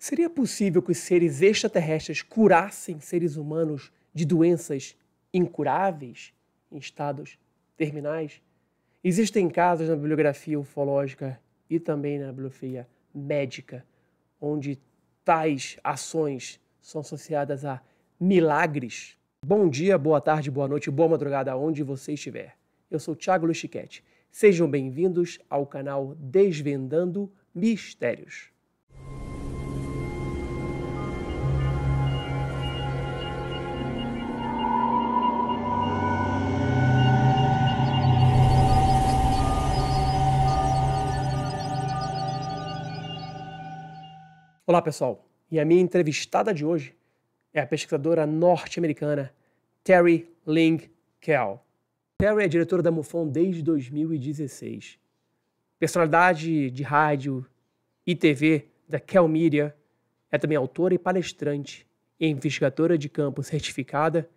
Seria possível que os seres extraterrestres curassem seres humanos de doenças incuráveis em estados terminais? Existem casos na bibliografia ufológica e também na bibliografia médica, onde tais ações são associadas a milagres. Bom dia, boa tarde, boa noite, boa madrugada, onde você estiver. Eu sou Teri Lynge-Kehl. Sejam bem-vindos ao canal Desvendando Mistérios. Olá, pessoal. E a minha entrevistada de hoje é a pesquisadora norte-americana Teri Lynge-Kehl. Teri é diretora da MUFON desde 2016. Personalidade de rádio e TV da Kehl Media, é também autora e palestrante, e investigadora de campo certificada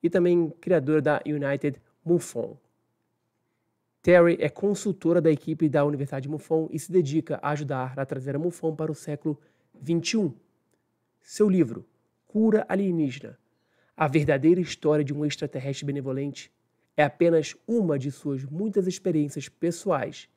e também criadora da United MUFON. Teri é consultora da equipe da Universidade MUFON e se dedica a ajudar a trazer a MUFON para o século 21. Seu livro, Cura Alienígena, a verdadeira história de um extraterrestre benevolente, é apenas uma de suas muitas experiências pessoais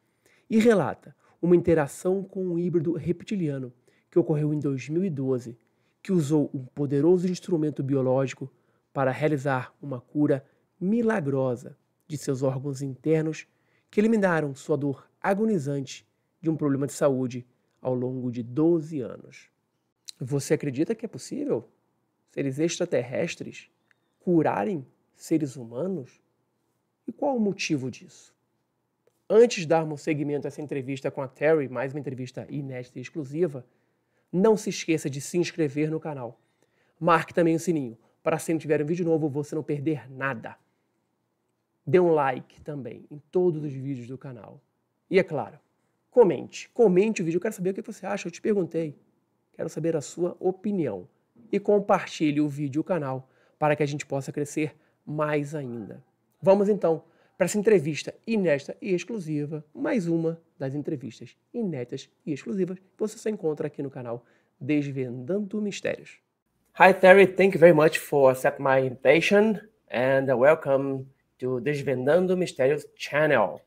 e relata uma interação com um híbrido reptiliano que ocorreu em 2012, que usou um poderoso instrumento biológico para realizar uma cura milagrosa de seus órgãos internos que eliminaram sua dor agonizante de um problema de saúde ao longo de 12 anos. Você acredita que é possível seres extraterrestres curarem seres humanos? E qual o motivo disso? Antes de darmos seguimento a essa entrevista com a Teri, mais uma entrevista inédita e exclusiva, não se esqueça de se inscrever no canal. Marque também o sininho, para sempre que tiver um vídeo novo você não perder nada. Dê um like também em todos os vídeos do canal. E é claro, comente o vídeo, eu quero saber o que você acha, eu te perguntei. Quero saber a sua opinião. E compartilhe o vídeo e o canal para que a gente possa crescer mais ainda. Vamos então para essa entrevista inédita e exclusiva, mais uma das entrevistas inéditas e exclusivas que você só encontra aqui no canal Desvendando Mistérios. Hi Teri, thank you very much for accepting my invitation and welcome to Desvendando Mistérios channel.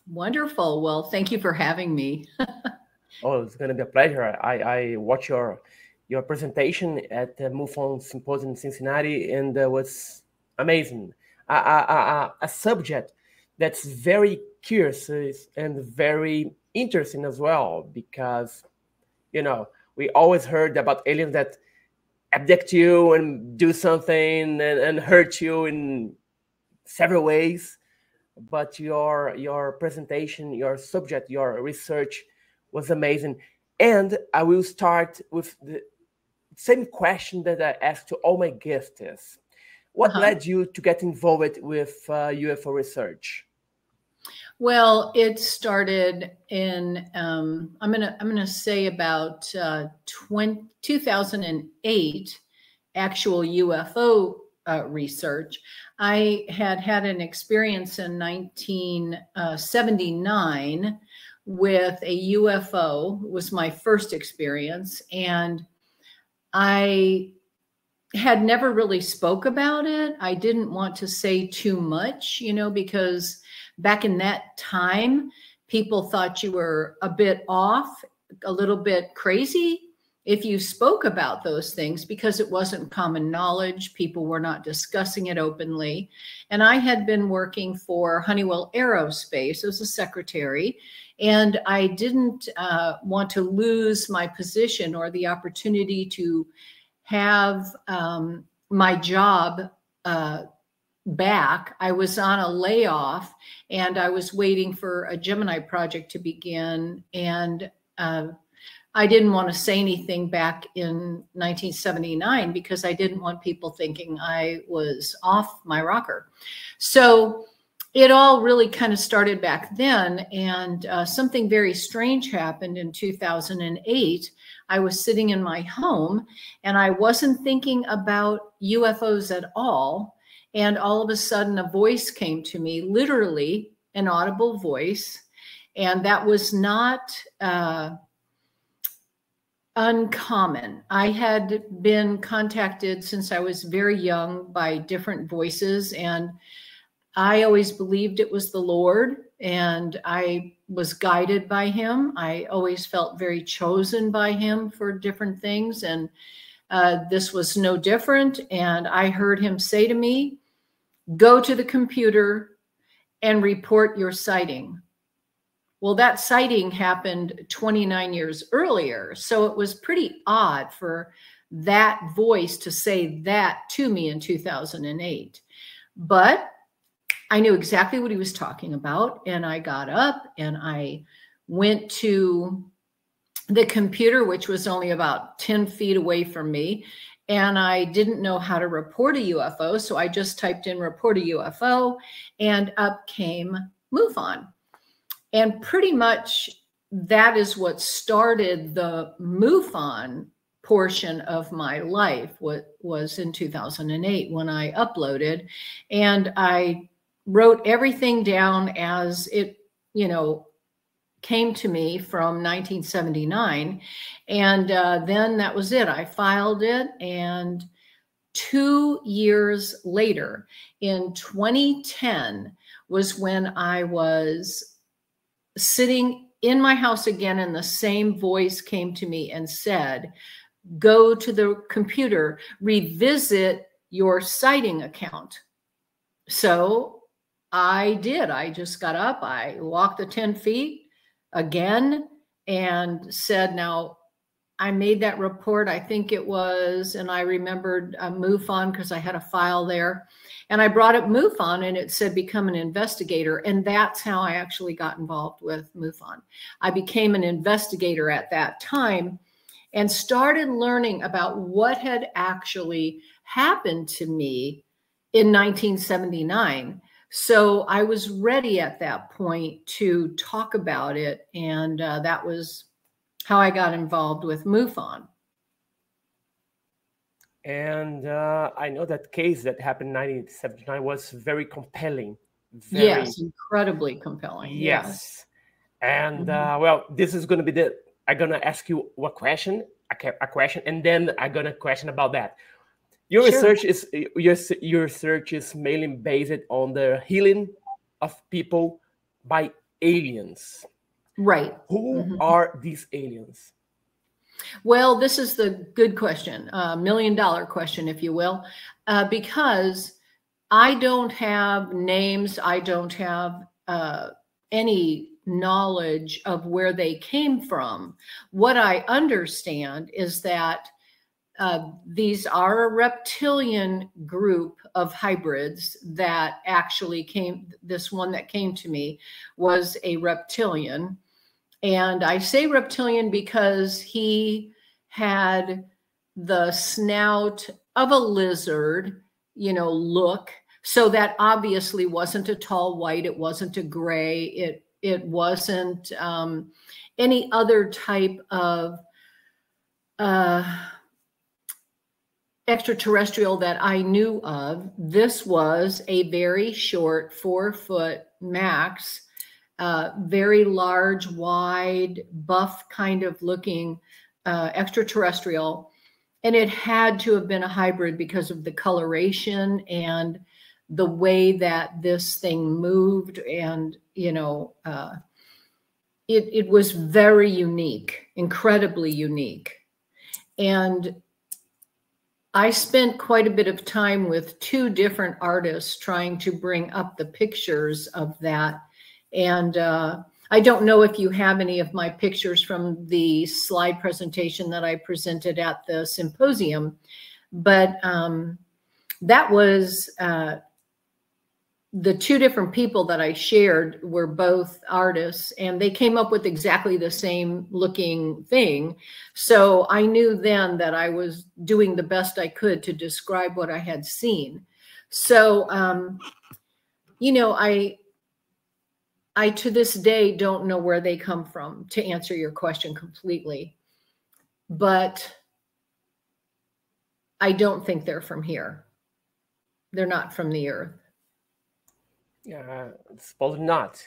Wonderful. Well, thank you for having me. Oh, it's going to be a pleasure. I watched your presentation at the MUFON Symposium in Cincinnati, and it was amazing. A subject that's very curious and very interesting as well, because, you know, we always heard about aliens that abduct you and do something and hurt you in several ways. But your presentation, your subject, your research was amazing. And I will start with the same question that I asked to all my guests. What led you to get involved with UFO research? Well, it started in, I'm gonna say about 2008, actual UFO research. I had an experience in 1979 with a UFO. It was my first experience, and I had never really spoke about it. I didn't want to say too much, you know, because back in that time, people thought you were a bit off, a little bit crazy if you spoke about those things, because it wasn't common knowledge. People were not discussing it openly. And I had been working for Honeywell Aerospace as a secretary, and I didn't want to lose my position or the opportunity to have my job back. I was on a layoff, and I was waiting for a Gemini project to begin, and I didn't want to say anything back in 1979 because I didn't want people thinking I was off my rocker. So it all really kind of started back then, and something very strange happened in 2008. I was sitting in my home, and I wasn't thinking about UFOs at all, and all of a sudden a voice came to me, literally an audible voice, and that was not uncommon. I had been contacted since I was very young by different voices, and I always believed it was the Lord, and I was guided by him. I always felt very chosen by him for different things, and this was no different. And I heard him say to me, go to the computer and report your sighting. Well, that sighting happened 29 years earlier, so it was pretty odd for that voice to say that to me in 2008. But I knew exactly what he was talking about, and I got up and I went to the computer, which was only about 10 feet away from me, and I didn't know how to report a UFO, so I just typed in report a UFO, and up came MUFON. And pretty much that is what started the MUFON portion of my life. What was in 2008 when I uploaded, and I wrote everything down as it, came to me from 1979. And then that was it. I filed it. And 2 years later, in 2010, was when I was sitting in my house again, and the same voice came to me and said, go to the computer, revisit your sighting account. So I did. I just got up, I walked the 10 feet again and said, now I made that report, I think it was, and I remembered MUFON because I had a file there. And I brought up MUFON and it said, become an investigator. And that's how I actually got involved with MUFON. I became an investigator at that time and started learning about what had actually happened to me in 1979. So I was ready at that point to talk about it. And that was how I got involved with MUFON. And I know that case that happened in 1979 was very compelling. Yes, incredibly compelling. Yes. And well, this is going to be I'm going to ask you a question, and then I'm going to question about that. Your research is your research is mainly based on the healing of people by aliens. Right. Who are these aliens? Well, this is the good question, $1 million question, if you will, because I don't have names. I don't have any knowledge of where they came from. What I understand is that these are a reptilian group of hybrids that actually came. This one that came to me was a reptilian. And I say reptilian because he had the snout of a lizard, look. So that obviously wasn't a tall white. It wasn't a gray. It wasn't any other type of extraterrestrial that I knew of. This was a very short, 4-foot max, very large, wide, buff kind of looking extraterrestrial. And it had to have been a hybrid because of the coloration and the way that this thing moved. And, it was very unique, incredibly unique. And I spent quite a bit of time with 2 different artists trying to bring up the pictures of that. And I don't know if you have any of my pictures from the slide presentation that I presented at the symposium, but that was the 2 different people that I shared were both artists, and they came up with exactly the same looking thing. So I knew then that I was doing the best I could to describe what I had seen. So, I to this day don't know where they come from, to answer your question completely, but I don't think they're from here. They're not from the earth. Yeah, suppose not,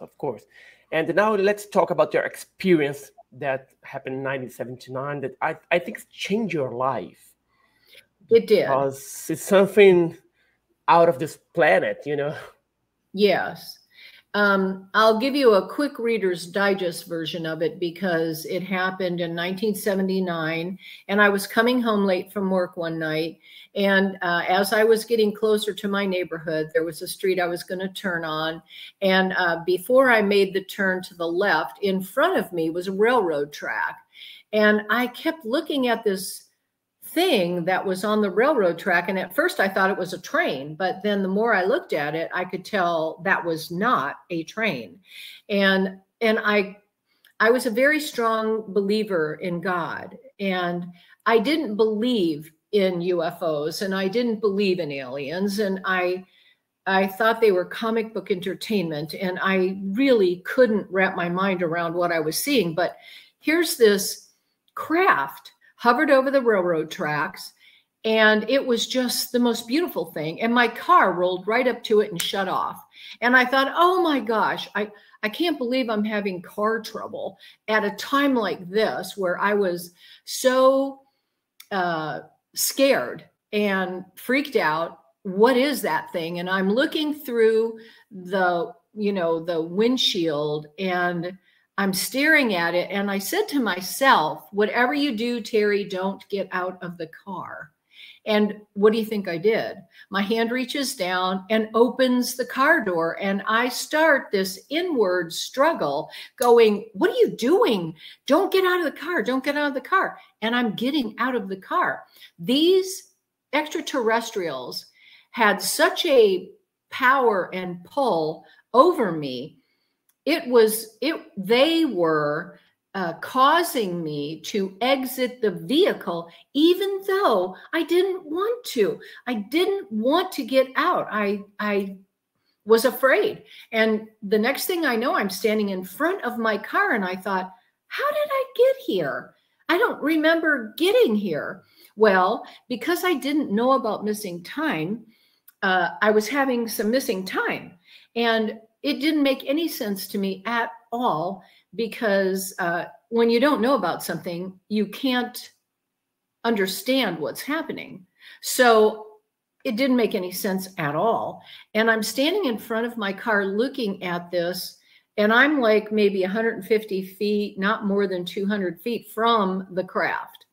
of course. And now let's talk about your experience that happened in 1979 that I think changed your life. It did. Because it's something out of this planet, you know? Yes. I'll give you a quick Reader's Digest version of it because it happened in 1979, and I was coming home late from work one night, and as I was getting closer to my neighborhood, there was a street I was going to turn on, and before I made the turn to the left, in front of me was a railroad track, and I kept looking at this thing that was on the railroad track. And at first I thought it was a train, but then the more I looked at it, I could tell that was not a train. And I was a very strong believer in God, and I didn't believe in UFOs, and I didn't believe in aliens. And I thought they were comic book entertainment, and I really couldn't wrap my mind around what I was seeing. But here's this craft hovered over the railroad tracks, and it was just the most beautiful thing. And my car rolled right up to it and shut off. And I thought, oh my gosh, I can't believe I'm having car trouble at a time like this where I was so scared and freaked out. What is that thing? And I'm looking through the windshield, and I'm staring at it, and I said to myself, whatever you do, Teri, don't get out of the car. And what do you think I did? My hand reaches down and opens the car door, and I start this inward struggle going, what are you doing? Don't get out of the car. Don't get out of the car. And I'm getting out of the car. These extraterrestrials had such a power and pull over me. They were causing me to exit the vehicle, even though I didn't want to. I didn't want to get out. I was afraid. And the next thing I know, I'm standing in front of my car, and I thought, how did I get here? I don't remember getting here. Well, because I didn't know about missing time, I was having some missing time. And it didn't make any sense to me at all, because when you don't know about something, you can't understand what's happening. So it didn't make any sense at all. And I'm standing in front of my car looking at this, and I'm like maybe 150 feet, not more than 200 feet from the craft.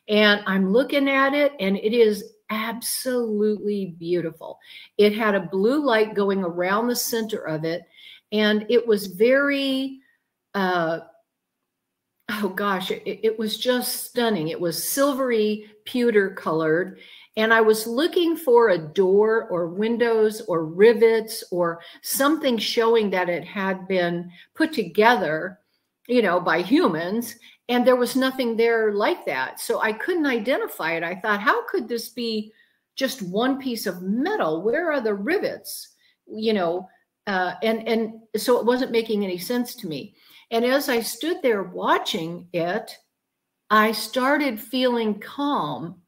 And I'm looking at it, and it is absolutely beautiful. It had a blue light going around the center of it, and it was very, oh gosh, it was just stunning. It was silvery pewter colored, and I was looking for a door or windows or rivets or something showing that it had been put together, by humans. And there was nothing there like that. So I couldn't identify it. I thought, how could this be just one piece of metal? Where are the rivets? And so it wasn't making any sense to me. And as I stood there watching it, I started feeling calm.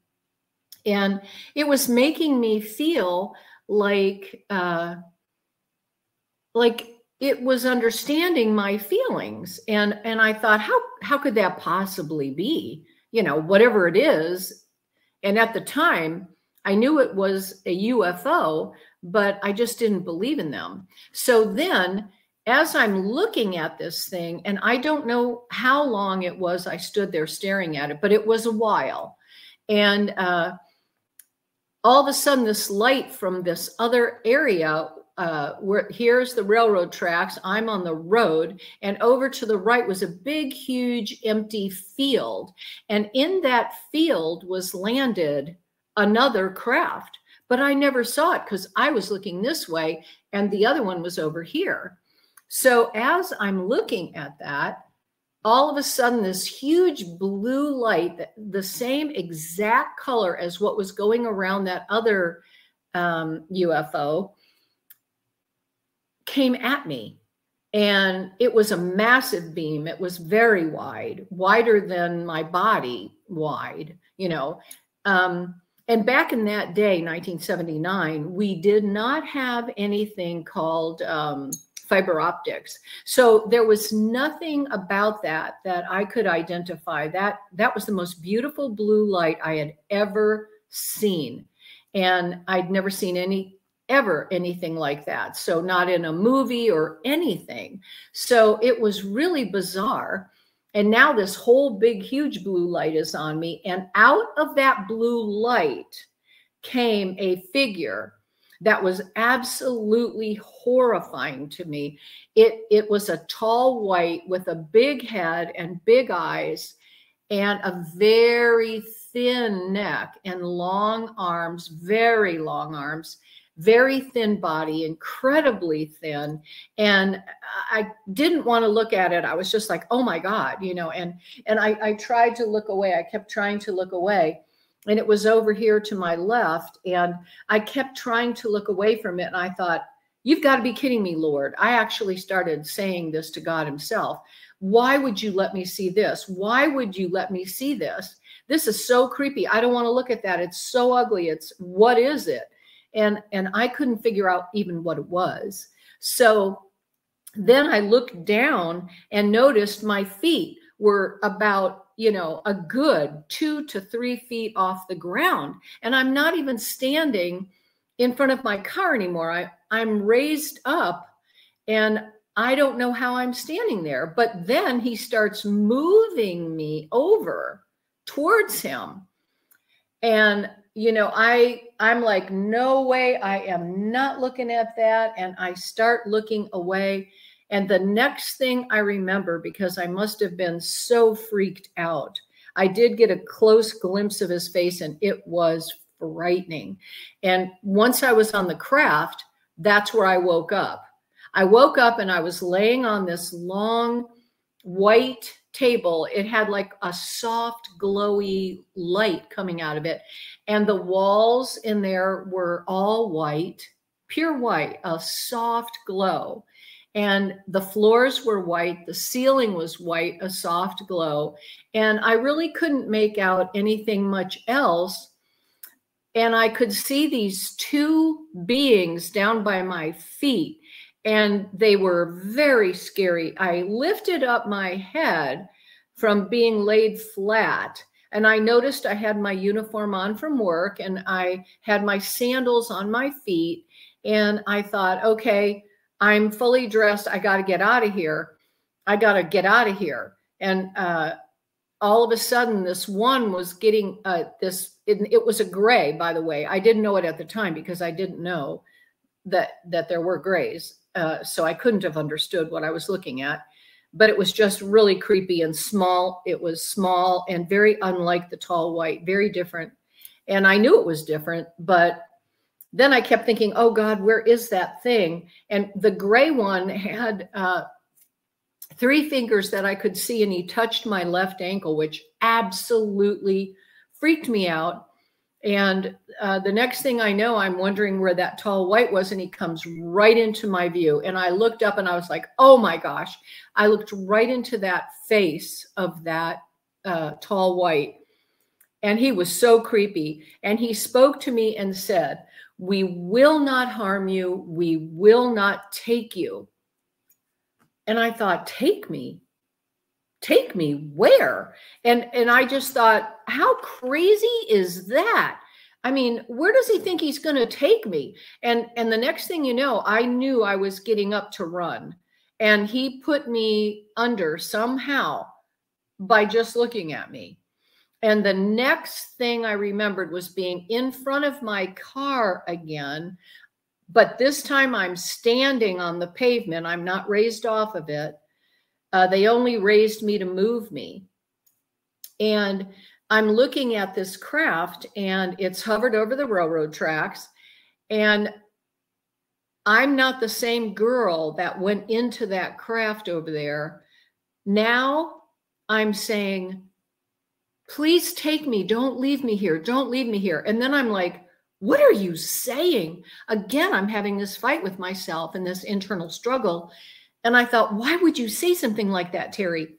And it was making me feel like it was understanding my feelings. And I thought, how could that possibly be? Whatever it is. And at the time, I knew it was a UFO, but I just didn't believe in them. So then, as I'm looking at this thing, and I don't know how long it was I stood there staring at it, but it was a while. And all of a sudden, this light from this other area, where here's the railroad tracks, I'm on the road, and over to the right was a big, huge, empty field. And in that field was landed another craft, but I never saw it because I was looking this way and the other one was over here. So as I'm looking at that, all of a sudden this huge blue light, the same exact color as what was going around that other UFO, came at me. And it was a massive beam. It was very wide, wider than my body wide, and back in that day, 1979, we did not have anything called fiber optics. So there was nothing about that I could identify. That was the most beautiful blue light I had ever seen. And I'd never seen anything like that. So not in a movie or anything. So it was really bizarre. And now this whole big, huge blue light is on me. And out of that blue light came a figure that was absolutely horrifying to me. It was a tall white with a big head and big eyes and a very thin neck and long arms, very long arms, very thin body, incredibly thin. And I didn't want to look at it. I was just like, oh my God, you know, and I tried to look away. I kept trying to look away. And it was over here to my left. And I kept trying to look away from it. And I thought, you've got to be kidding me, Lord. I actually started saying this to God himself. Why would you let me see this? Why would you let me see this? This is so creepy. I don't want to look at that. It's so ugly. What is it? And I couldn't figure out even what it was. So then I looked down and noticed my feet were about, you know, a good 2 to 3 feet off the ground. And I'm not even standing in front of my car anymore. I'm raised up and I don't know how I'm standing there. But then he starts moving me over towards him. And, you know, I'm like, no way, I am not looking at that. And I start looking away. And the next thing I remember, because I must have been so freaked out, I did get a close glimpse of his face and it was frightening. And once I was on the craft, that's where I woke up. I woke up and I was laying on this long white table. It had like a soft, glowy light coming out of it. And the walls in there were all white, pure white, a soft glow. And the floors were white. The ceiling was white, a soft glow. And I really couldn't make out anything much else. And I could see these two beings down by my feet. And they were very scary. I lifted up my head from being laid flat. And I noticed I had my uniform on from work and I had my sandals on my feet. And I thought, okay, I'm fully dressed. I got to get out of here. I got to get out of here. And all of a sudden, this one was getting it was a gray, by the way. I didn't know it at the time because I didn't know that there were grays. So I couldn't have understood what I was looking at. But it was just really creepy and small. It was small and very unlike the tall white, very different. And I knew it was different, but then I kept thinking, oh God, where is that thing? And the gray one had 3 fingers that I could see, and he touched my left ankle, which absolutely freaked me out. And the next thing I know, I'm wondering where that tall white was, and he comes right into my view. And I looked up and I was like, oh my gosh. I looked right into that face of that tall white. And he was so creepy. And he spoke to me and said, we will not harm you. We will not take you. And I thought, take me? Take me where? And I just thought, how crazy is that? I mean, where does he think he's going to take me? And the next thing you know, I knew I was getting up to run. And he put me under somehow by just looking at me. And the next thing I remembered was being in front of my car again. But this time I'm standing on the pavement. I'm not raised off of it. They only raised me to move me. And I'm looking at this craft and it's hovered over the railroad tracks. And I'm not the same girl that went into that craft over there. Now I'm saying, please take me. Don't leave me here. Don't leave me here. And then I'm like, what are you saying? Again, I'm having this fight with myself and this internal struggle. And I thought, why would you say something like that, Teri?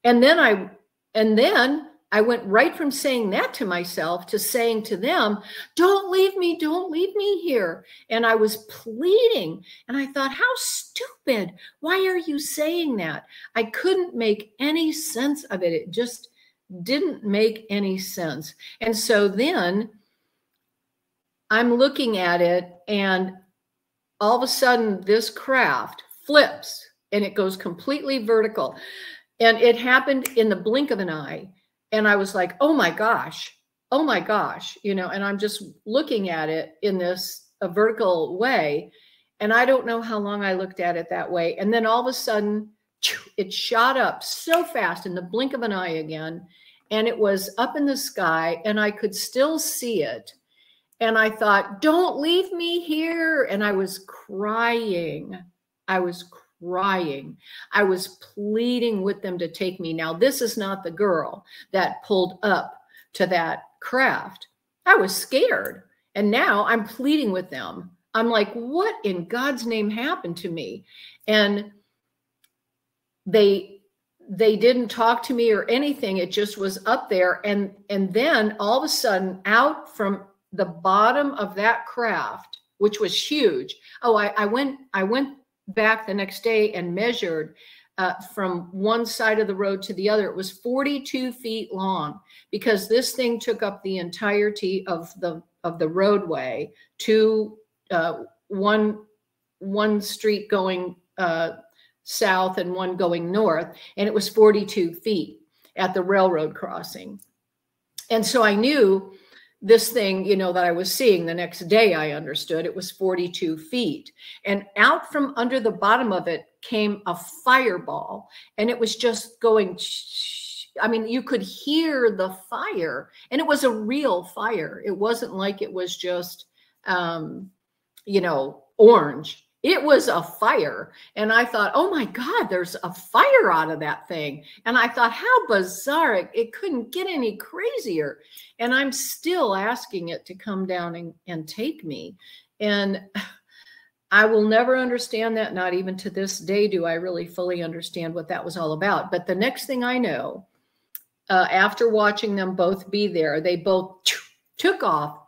And then I went right from saying that to myself to saying to them, don't leave me here. And I was pleading, and I thought, how stupid. Why are you saying that? I couldn't make any sense of it. It just didn't make any sense. And so then I'm looking at it, and all of a sudden this craft flips and it goes completely vertical. And it happened in the blink of an eye. And I was like, oh my gosh, you know, and I'm just looking at it in this a vertical way. And I don't know how long I looked at it that way. And then all of a sudden it shot up so fast in the blink of an eye again. And it was up in the sky, and I could still see it. And I thought, don't leave me here. And I was crying. I was pleading with them to take me. Now, this is not the girl that pulled up to that craft. I was scared. And now I'm pleading with them. I'm like, what in God's name happened to me? And they didn't talk to me or anything. It just was up there. And then all of a sudden, out from the bottom of that craft, which was huge. Oh, I went back the next day and measured from one side of the road to the other. It was 42 feet long, because this thing took up the entirety of the roadway to one street going south and one going north. And it was 42 feet at the railroad crossing. And so I knew this thing, you know, that I was seeing the next day, I understood it was 42 feet. And out from under the bottom of it came a fireball, and it was just going, I mean, you could hear the fire, and it was a real fire. It wasn't like it was just, you know, orange. It was a fire. And I thought, oh my God, there's a fire out of that thing. And I thought, how bizarre. It couldn't get any crazier. And I'm still asking it to come down and take me. And I will never understand that. Not even to this day do I really fully understand what that was all about. But the next thing I know, after watching them both be there, they both took off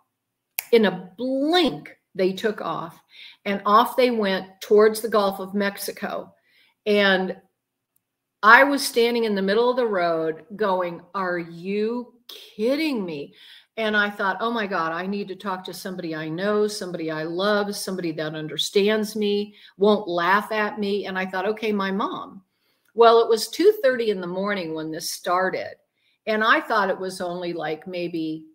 in a blink. They took off, and off they went towards the Gulf of Mexico. And I was standing in the middle of the road going, are you kidding me? And I thought, oh my God, I need to talk to somebody I know, somebody I love, somebody that understands me, won't laugh at me. And I thought, okay, my mom. Well, it was 2:30 in the morning when this started. And I thought it was only like maybe,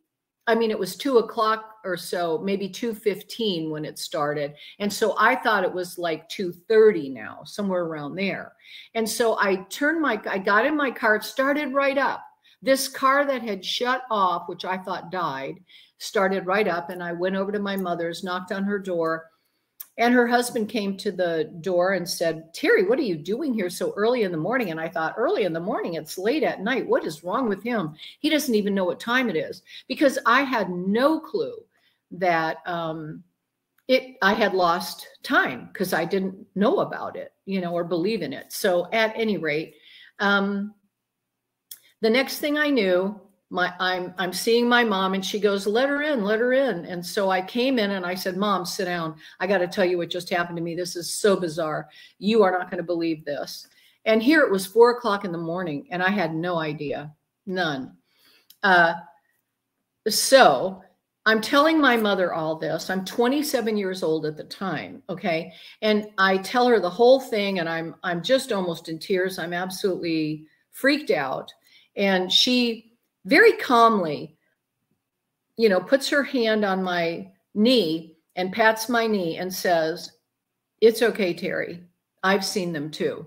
I mean, it was 2 o'clock or so, maybe 2:15 when it started. And so I thought it was like 2:30 now, somewhere around there. And so I got in my car, it started right up. This car that had shut off, which I thought died, started right up. And I went over to my mother's, knocked on her door, and her husband came to the door and said, Teri, what are you doing here so early in the morning? And I thought, early in the morning, it's late at night. What is wrong with him? He doesn't even know what time it is, because I had no clue that I had lost time, because I didn't know about it, you know, or believe in it. So at any rate, the next thing I knew, I'm seeing my mom, and she goes, let her in. And so I came in and I said, Mom, sit down. I got to tell you what just happened to me. This is so bizarre. You are not going to believe this. And here it was 4 o'clock in the morning, and I had no idea, none. So I'm telling my mother all this. I'm 27 years old at the time. Okay. And I tell her the whole thing, and I'm just almost in tears. I'm absolutely freaked out. And she very calmly, you know, puts her hand on my knee and pats my knee and says, it's okay, Teri. I've seen them too.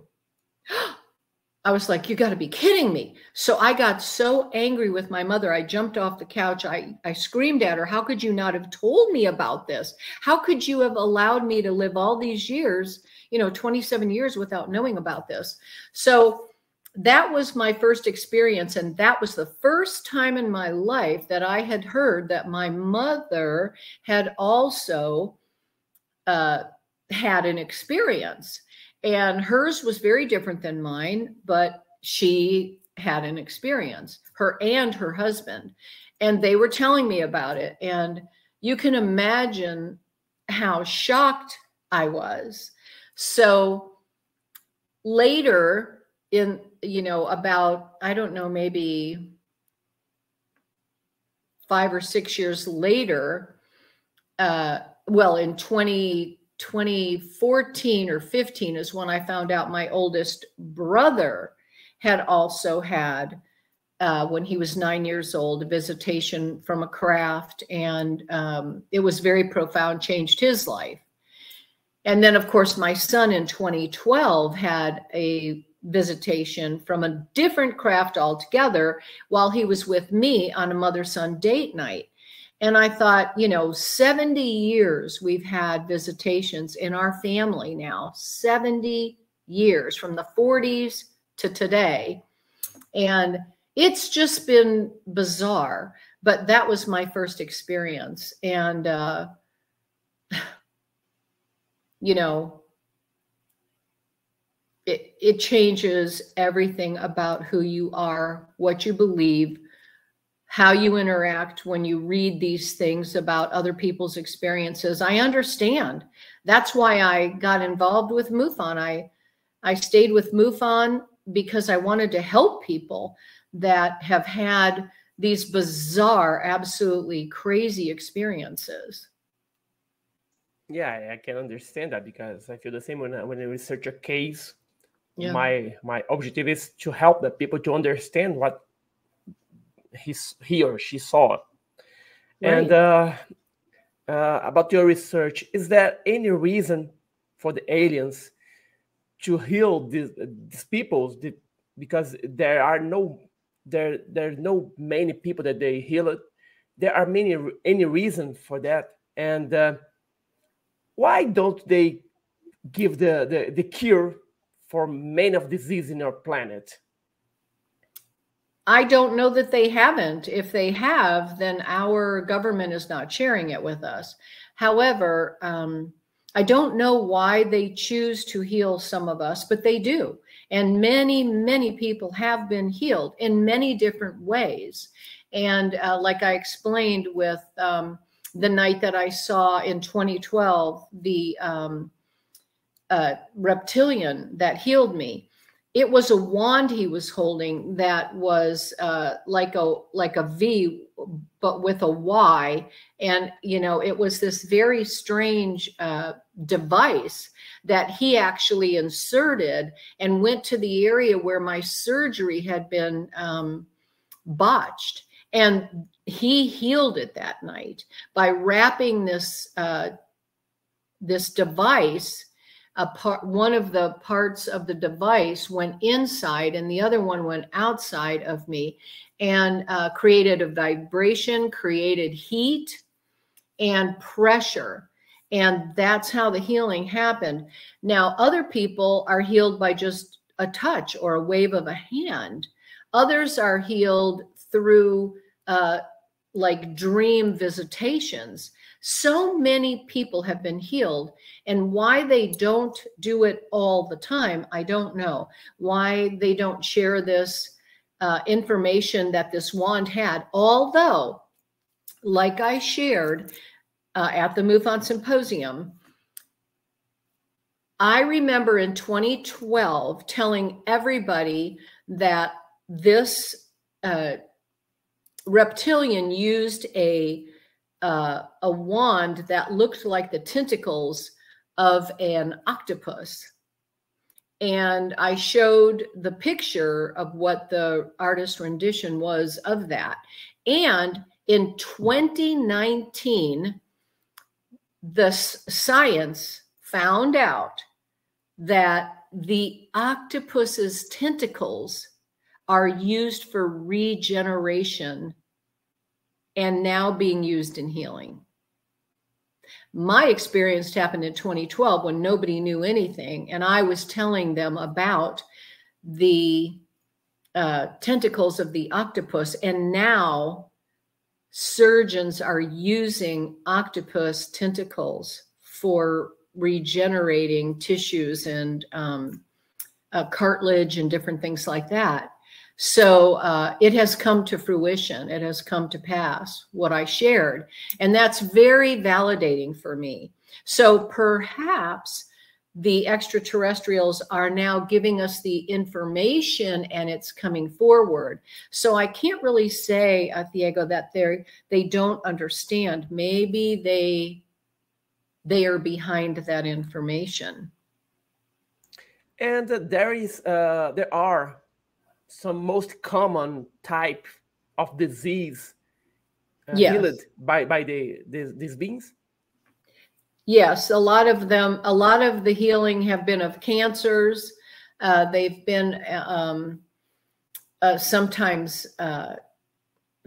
I was like, you got to be kidding me. So I got so angry with my mother. I jumped off the couch. I screamed at her. How could you not have told me about this? How could you have allowed me to live all these years, you know, 27 years without knowing about this? So that was my first experience. And that was the first time in my life that I had heard that my mother had also had an experience. And hers was very different than mine, but she had an experience, her and her husband, and they were telling me about it. And you can imagine how shocked I was. So later in, about, I don't know, maybe 5 or 6 years later, well, in 2014 or 15 is when I found out my oldest brother had also had, when he was 9 years old, a visitation from a craft, and it was very profound, changed his life. And then, of course, my son in 2012 had a visitation from a different craft altogether while he was with me on a mother-son date night. And I thought, 70 years we've had visitations in our family now, 70 years from the 40s to today. And it's just been bizarre, but that was my first experience. And, it changes everything about who you are, what you believe, how you interact when you read these things about other people's experiences. I understand. That's why I got involved with MUFON. I stayed with MUFON because I wanted to help people that have had these bizarre, absolutely crazy experiences. Yeah, I can understand that, because I feel the same when I research a case. Yeah. My objective is to help the people to understand what he or she saw. Right. And about your research, is there any reason for the aliens to heal these people? Because there's no many people that they heal it. There are any reason for that, and why don't they give the cure for many of diseases in our planet? I don't know that they haven't. If they have, then our government is not sharing it with us. However, I don't know why they choose to heal some of us, but they do. And many, many people have been healed in many different ways. And like I explained with the night that I saw in 2012, the reptilian that healed me, it was a wand he was holding that was like a V, but with a Y. And, it was this very strange device that he actually inserted and went to the area where my surgery had been botched. And he healed it that night by wrapping this device. One of the parts of the device went inside and the other one went outside of me, and created a vibration, created heat and pressure. And that's how the healing happened. Now, other people are healed by just a touch or a wave of a hand. Others are healed through like dream visitations. So many people have been healed, and why they don't do it all the time, I don't know. Why they don't share this information that this wand had, although, like I shared at the MUFON Symposium, I remember in 2012 telling everybody that this reptilian used a wand that looked like the tentacles of an octopus. And I showed the picture of what the artist rendition was of that. And in 2019, the science found out that the octopus's tentacles are used for regeneration and now being used in healing. My experience happened in 2012 when nobody knew anything, and I was telling them about the tentacles of the octopus, and now surgeons are using octopus tentacles for regenerating tissues and cartilage and different things like that. So it has come to fruition. It has come to pass, what I shared. And that's very validating for me. So perhaps the extraterrestrials are now giving us the information and it's coming forward. So I can't really say, Diego, that they don't understand. Maybe they are behind that information. And there are some most common type of disease healed by these beings. Yes, a lot of them, a lot of the healing have been of cancers. They've been sometimes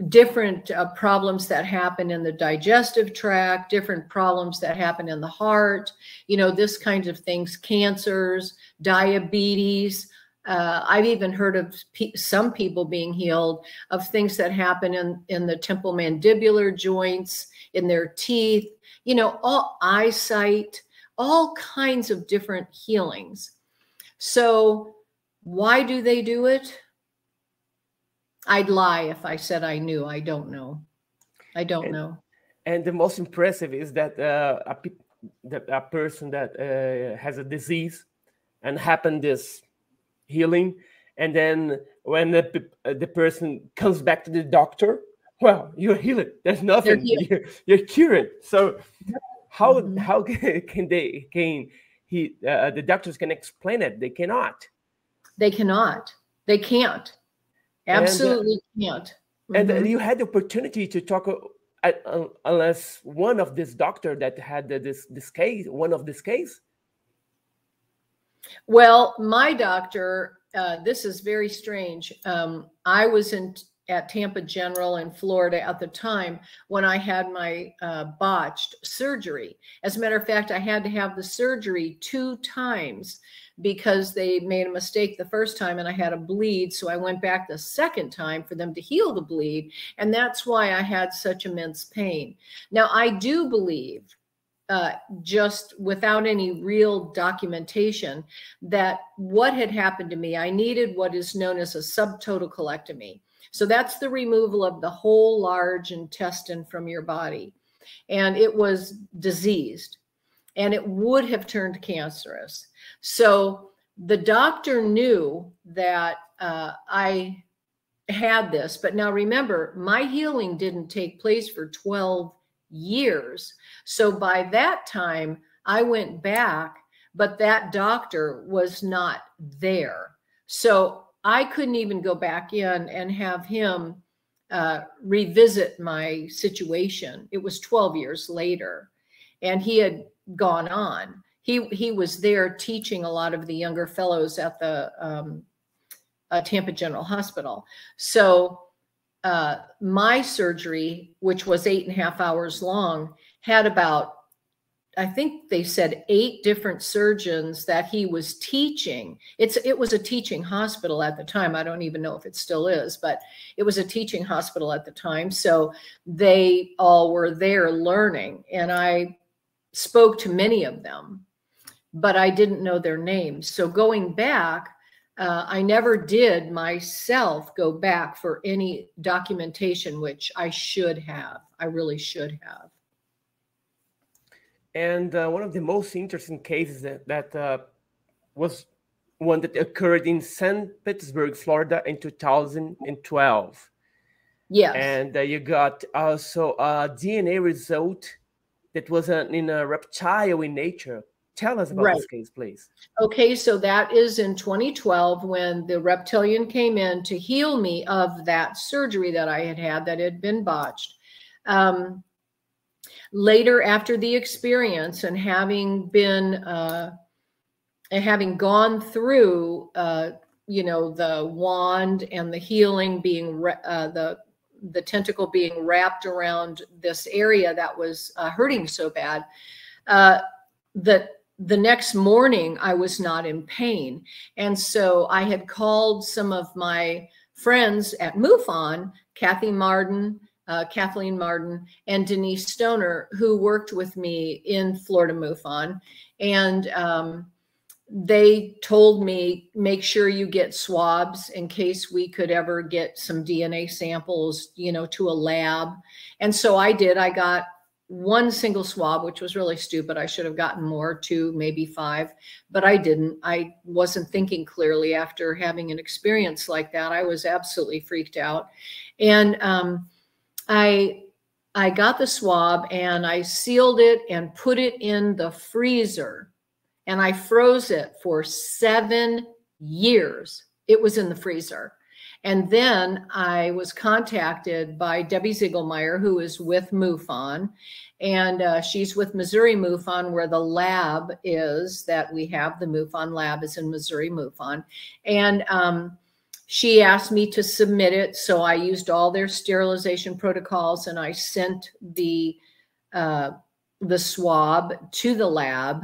different problems that happen in the digestive tract, different problems that happen in the heart, you know, this kind of things, cancers, diabetes. I've even heard of some people being healed of things that happen in the temporomandibular joints, in their teeth, you know, all eyesight, all kinds of different healings. So why do they do it? I'd lie if I said I knew. I don't know. I don't know. And the most impressive is that a person that has a disease and happened this healing, and then when the person comes back to the doctor, well, you're healed. There's nothing. You're cured. So how can the doctors can explain it? They cannot. They cannot. They can't. Absolutely can't. And you had the opportunity to talk, unless one of this doctor that had this case, one of this case. Well, my doctor, this is very strange. I was at Tampa General in Florida at the time when I had my botched surgery. As a matter of fact, I had to have the surgery 2 times because they made a mistake the first time and I had a bleed. So I went back the second time for them to heal the bleed. And that's why I had such immense pain. Now, I do believe, just without any real documentation, that what had happened to me, I needed what is known as a subtotal colectomy. So that's the removal of the whole large intestine from your body. And it was diseased and it would have turned cancerous. So the doctor knew that I had this, but now remember, my healing didn't take place for 12 years. So by that time I went back, but that doctor was not there. So I couldn't even go back in and have him revisit my situation. It was 12 years later and he had gone on. He was there teaching a lot of the younger fellows at the Tampa General Hospital. So my surgery, which was 8.5 hours long, had about, I think they said 8 different surgeons that he was teaching. It was a teaching hospital at the time. I don't even know if it still is, but it was a teaching hospital at the time. So they all were there learning, and I spoke to many of them, but I didn't know their names. So going back, I never did myself go back for any documentation, which I should have. I really should have. And one of the most interesting cases that was one that occurred in St. Petersburg, Florida in 2012. Yes. And you got also a DNA result that was in a reptile in nature. Tell us about this case, please. Okay, so that is in 2012 when the reptilian came in to heal me of that surgery that I had that had been botched. Later, after the experience and having been, having gone through, you know, the wand and the healing being, the tentacle being wrapped around this area that was hurting so bad, the next morning I was not in pain. And so I had called some of my friends at MUFON, Kathleen Martin, and Denise Stoner, who worked with me in Florida MUFON. And they told me, make sure you get swabs in case we could ever get some DNA samples, you know, to a lab. And so I did. I got one single swab, which was really stupid. I should have gotten more, 2, maybe 5, but I didn't. I wasn't thinking clearly after having an experience like that. I was absolutely freaked out. And I got the swab and I sealed it and put it in the freezer. And I froze it for 7 years. It was in the freezer. And then I was contacted by Debbie Ziegelmeyer, who is with MUFON. And she's with Missouri MUFON, where the lab is that we have. The MUFON lab is in Missouri MUFON. And she asked me to submit it. So I used all their sterilization protocols and I sent the swab to the lab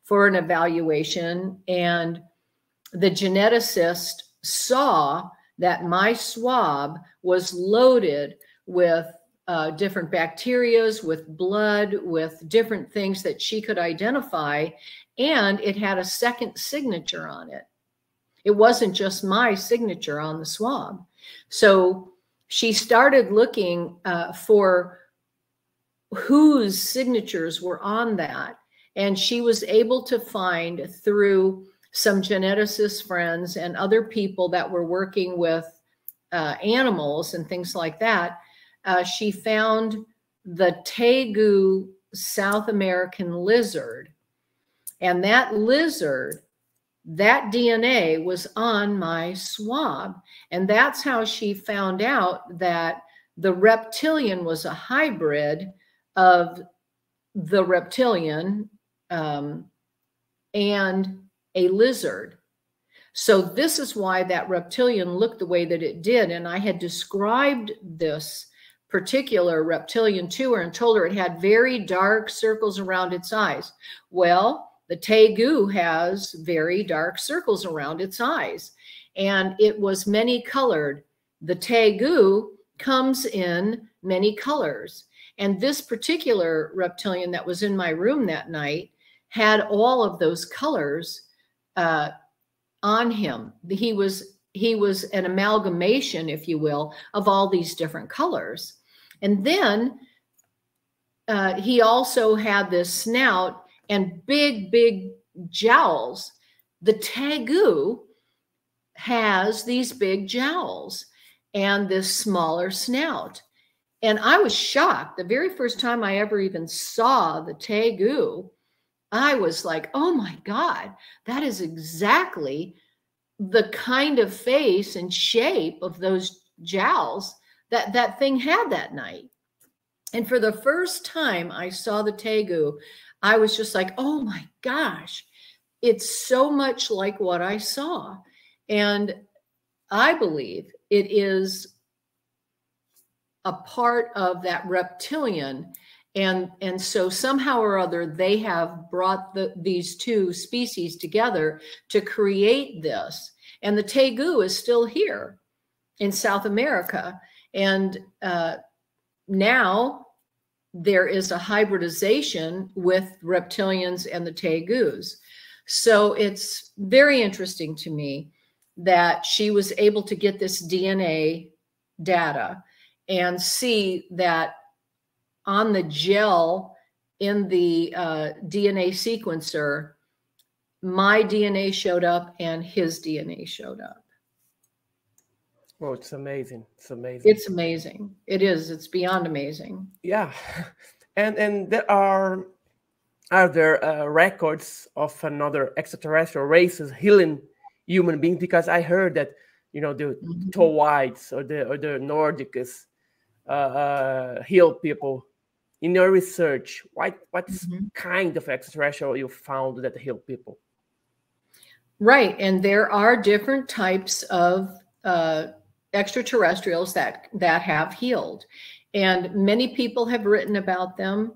for an evaluation. And the geneticist saw that my swab was loaded with different bacterias, with blood, with different things that she could identify. And it had a second signature on it. It wasn't just my signature on the swab. So she started looking for whose signatures were on that. And she was able to find, through some geneticist friends and other people that were working with animals and things like that, she found the tegu South American lizard. And that lizard, that DNA was on my swab. And that's how she found out that the reptilian was a hybrid of the reptilian and a lizard. So this is why that reptilian looked the way that it did. And I had described this particular reptilian to her and told her it had very dark circles around its eyes. Well, the tegu has very dark circles around its eyes, and it was many colored. The tegu comes in many colors. And this particular reptilian that was in my room that night had all of those colors on him. He was an amalgamation, if you will, of all these different colors. And then he also had this snout and big, big jowls. The tegu has these big jowls and this smaller snout. And I was shocked. The very first time I ever even saw the tegu, I was like, oh my God, that is exactly the kind of face and shape of those jowls that that thing had that night. And for the first time I saw the tegu, I was just like, oh my gosh, it's so much like what I saw. And I believe it is a part of that reptilian. And so somehow or other, they have brought these two species together to create this. And the tegu is still here in South America. And now there is a hybridization with reptilians and the tegus. So it's very interesting to me that she was able to get this DNA data and see that on the gel in the DNA sequencer, my DNA showed up and his DNA showed up. Oh, it's amazing. It's amazing. It's amazing. It is. It's beyond amazing. Yeah. And there are there records of another extraterrestrial races healing human beings? Because I heard that, you know, the Tolwites or the Nordicus heal people. In your research, what kind of extraterrestrial you found that heal people? Right. And there are different types of extraterrestrials that have healed. And many people have written about them.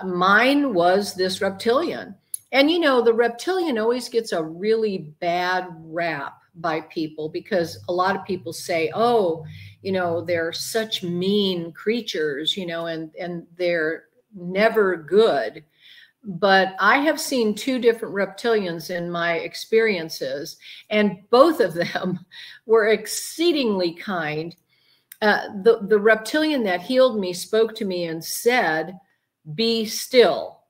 Mine was this reptilian. And, you know, the reptilian always gets a really bad rap by people because a lot of people say, oh, you know, they're such mean creatures, you know, and they're never good. but I have seen two different reptilians in my experiences, and both of them were exceedingly kind. The reptilian that healed me spoke to me and said, "Be still."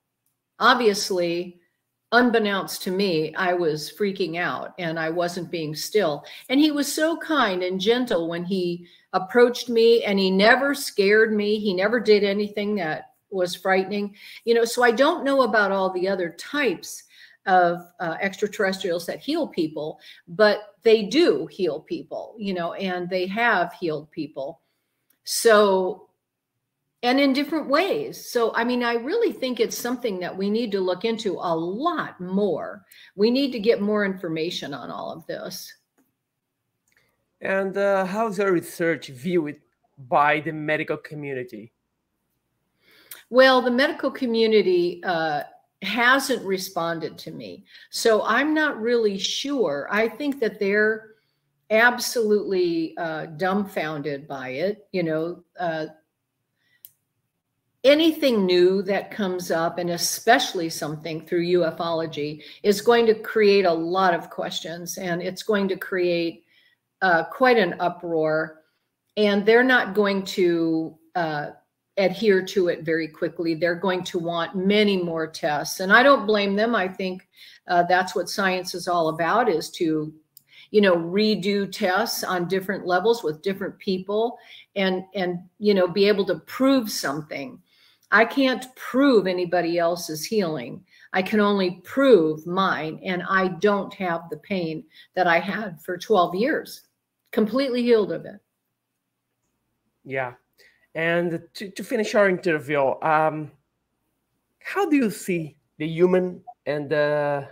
Obviously, unbeknownst to me, I was freaking out and I wasn't being still. And he was so kind and gentle when he approached me, and he never scared me. He never did anything that was frightening. You know, so I don't know about all the other types of extraterrestrials that heal people, but they do heal people, you know, and they have healed people. So, and in different ways. So, I mean, I really think it's something that we need to look into a lot more. We need to get more information on all of this. And how's your research viewed by the medical community? Well, the medical community hasn't responded to me. So I'm not really sure. I think that they're absolutely dumbfounded by it. You know, anything new that comes up, and especially something through ufology, is going to create a lot of questions, and it's going to create quite an uproar, and they're not going to adhere to it very quickly. They're going to want many more tests, and I don't blame them. I think that's what science is all about, is to, you know, redo tests on different levels with different people, and you know, be able to prove something. I can't prove anybody else's healing. I can only prove mine, and I don't have the pain that I had for 12 years. Completely healed of it. Yeah. And to finish our interview, how do you see the human and the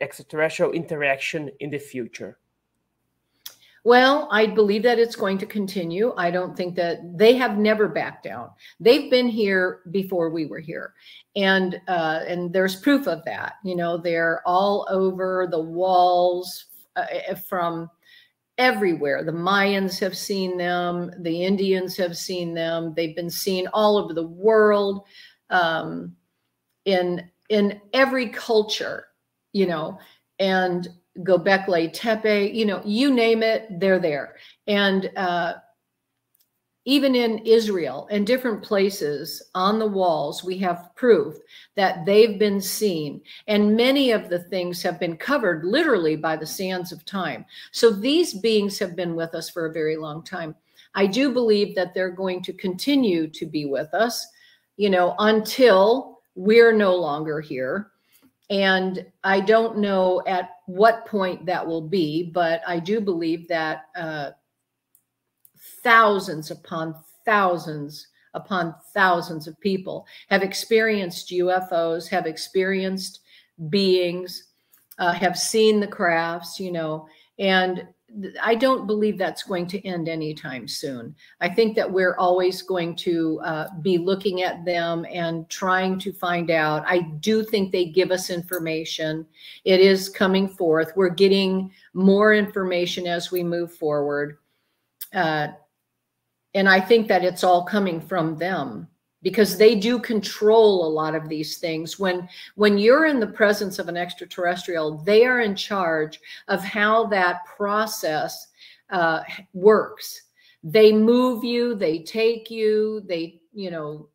extraterrestrial interaction in the future? Well, I believe that it's going to continue. I don't think that they have never backed down. They've been here before we were here. And there's proof of that. You know, they're all over the walls from everywhere. The Mayans have seen them. The Indians have seen them. They've been seen all over the world, in every culture, you know, and Göbekli Tepe, you know, you name it, they're there. And even in Israel and different places on the walls, we have proof that they've been seen. And many of the things have been covered literally by the sands of time. So these beings have been with us for a very long time. I do believe that they're going to continue to be with us, you know, until we're no longer here. And I don't know at what point that will be, but I do believe that thousands upon thousands of people have experienced UFOs, have experienced beings, have seen the crafts, you know, and I don't believe that's going to end anytime soon. I think that we're always going to be looking at them and trying to find out. I do think they give us information. It is coming forth. We're getting more information as we move forward. And I think that it's all coming from them, because they do control a lot of these things. When you're in the presence of an extraterrestrial, they are in charge of how that process works. They move you, they take you, they, you know,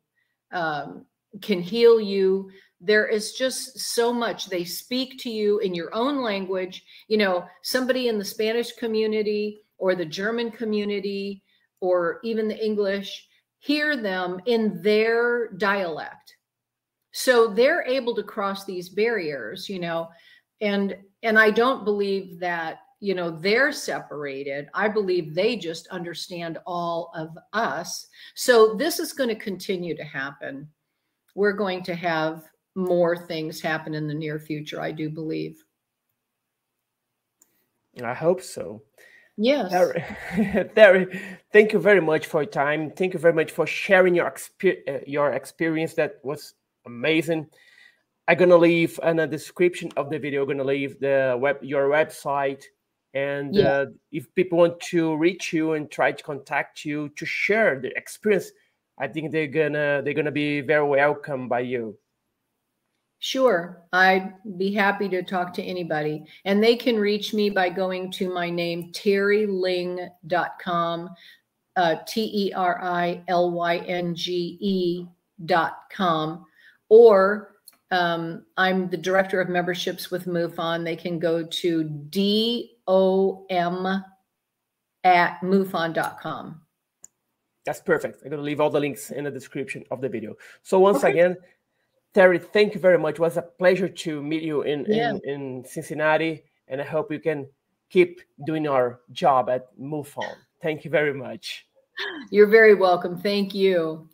can heal you. There is just so much. They speak to you in your own language. You know, somebody in the Spanish community or the German community or even the English, hear them in their dialect. So they're able to cross these barriers, you know, and I don't believe that, you know, they're separated. I believe they just understand all of us. So this is going to continue to happen. We're going to have more things happen in the near future, I do believe. I hope so. Yes. Teri, thank you very much for your time. Thank you very much for sharing your experience. That was amazing. I'm gonna leave in the description of the video. I'm gonna leave your website, and if people want to reach you and try to contact you to share their experience, I think they're gonna be very welcome by you. Sure. I'd be happy to talk to anybody. And they can reach me by going to my name, terilyng.com, TERILYNGE.com, or I'm the director of memberships with MUFON. They can go to DOM@MUFON.com. That's perfect. I'm going to leave all the links in the description of the video. So once again, Teri, thank you very much. It was a pleasure to meet you in Cincinnati, and I hope you can keep doing our job at MUFON. Thank you very much. You're very welcome. Thank you.